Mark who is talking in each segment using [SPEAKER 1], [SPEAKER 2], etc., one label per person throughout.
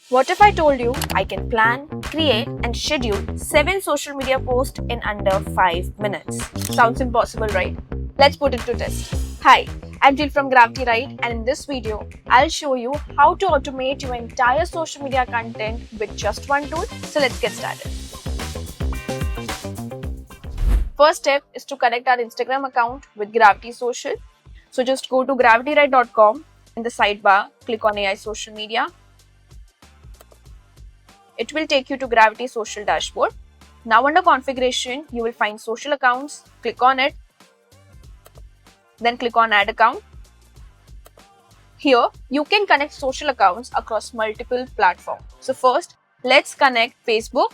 [SPEAKER 1] What if I told you I can plan, create, and schedule 7 social media posts in under 5 minutes? Sounds impossible, right? Let's put it to test. Hi, I'm Jill from Gravity Right, and in this video, I'll show you how to automate your entire social media content with just one tool. So let's get started. First step is to connect our Instagram account with Gravity Social. So just go to gravityride.com. In the sidebar, click on AI Social Media. It will take you to Gravity Social dashboard. Now under configuration, you will find social accounts. Click on it. Then click on add account. Here, you can connect social accounts across multiple platforms. So first, let's connect Facebook.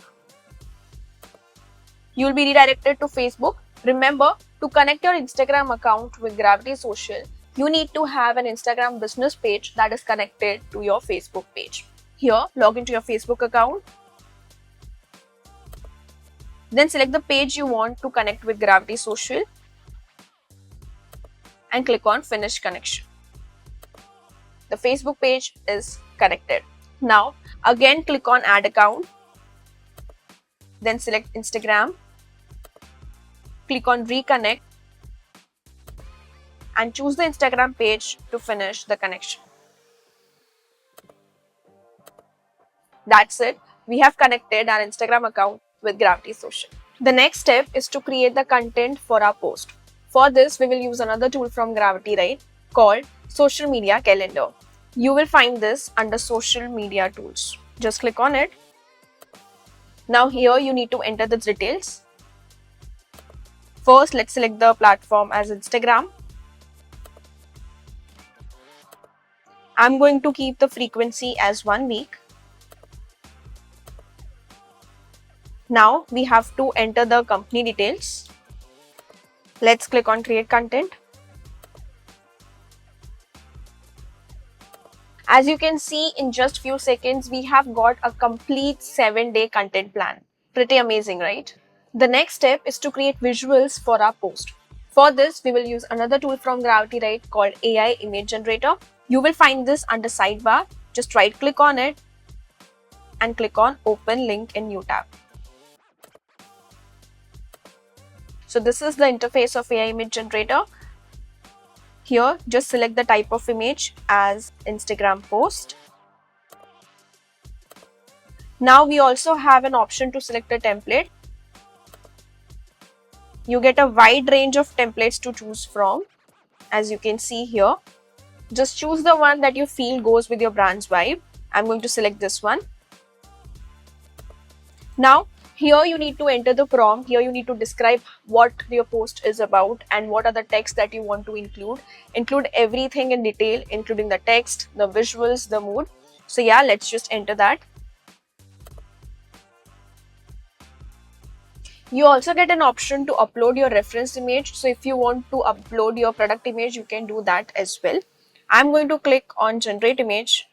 [SPEAKER 1] You will be redirected to Facebook. Remember, to connect your Instagram account with Gravity Social, you need to have an Instagram business page that is connected to your Facebook page. Here, log into your Facebook account. Then select the page you want to connect with Gravity Social and click on Finish Connection. The Facebook page is connected. Now, again click on Add Account. Then select Instagram. Click on Reconnect and choose the Instagram page to finish the connection. That's it. We have connected our Instagram account with Gravity Social. The next step is to create the content for our post. For this, we will use another tool from Gravity Right called Social Media Calendar. You will find this under Social Media Tools. Just click on it. Now here you need to enter the details. First, let's select the platform as Instagram. I'm going to keep the frequency as 1 week. Now we have to enter the company details. Let's click on Create Content. As you can see, in just few seconds, we have got a complete 7-day content plan. Pretty amazing, right? The next step is to create visuals for our post. For this, we will use another tool from Gravity Right called AI Image Generator. You will find this under sidebar. Just right click on it and click on Open Link in New tab. So this is the interface of AI Image Generator. Here, just select the type of image as Instagram post. Now we also have an option to select a template. You get a wide range of templates to choose from, as you can see here. Just choose the one that you feel goes with your brand's vibe. I'm going to select this one. Now, here you need to enter the prompt. Here you need to describe what your post is about and what are the text that you want to include. Include everything in detail, including the text, the visuals, the mood. So yeah, let's just enter that. You also get an option to upload your reference image. So if you want to upload your product image, you can do that as well. I'm going to click on Generate Image.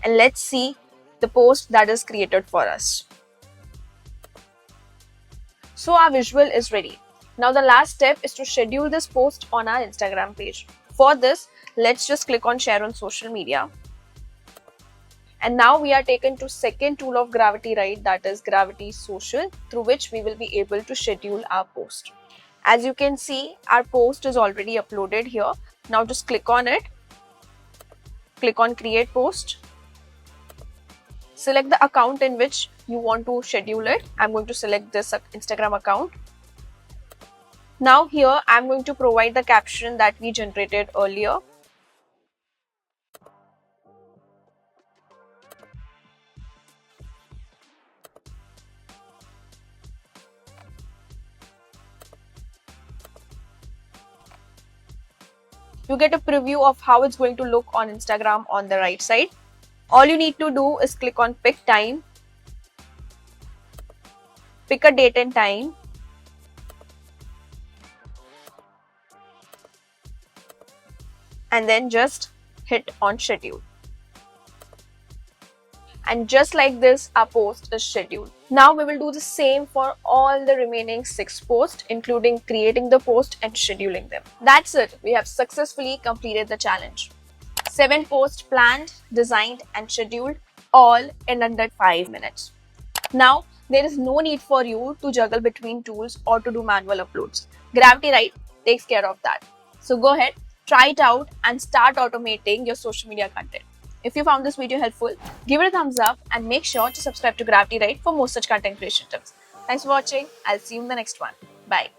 [SPEAKER 1] And let's see the post that is created for us. So our visual is ready. Now the last step is to schedule this post on our Instagram page. For this, let's just click on Share on Social Media. And now we are taken to second tool of Gravity Right, that is Gravity Social, through which we will be able to schedule our post. As you can see, our post is already uploaded here. Now just click on it. Click on Create Post. Select the account in which you want to schedule it. I'm going to select this Instagram account. Now here I'm going to provide the caption that we generated earlier. You get a preview of how it's going to look on Instagram on the right side. All you need to do is click on Pick Time, pick a date and time, and then just hit on Schedule. And just like this, our post is scheduled. Now we will do the same for all the remaining 6 posts, including creating the post and scheduling them. That's it. We have successfully completed the challenge. 7 posts planned, designed, and scheduled, all in under 5 minutes. Now, there is no need for you to juggle between tools or to do manual uploads. Gravity Write takes care of that. So go ahead, try it out, and start automating your social media content. If you found this video helpful, give it a thumbs up and make sure to subscribe to Gravity Write for more such content creation tips. Thanks for watching. I'll see you in the next one. Bye.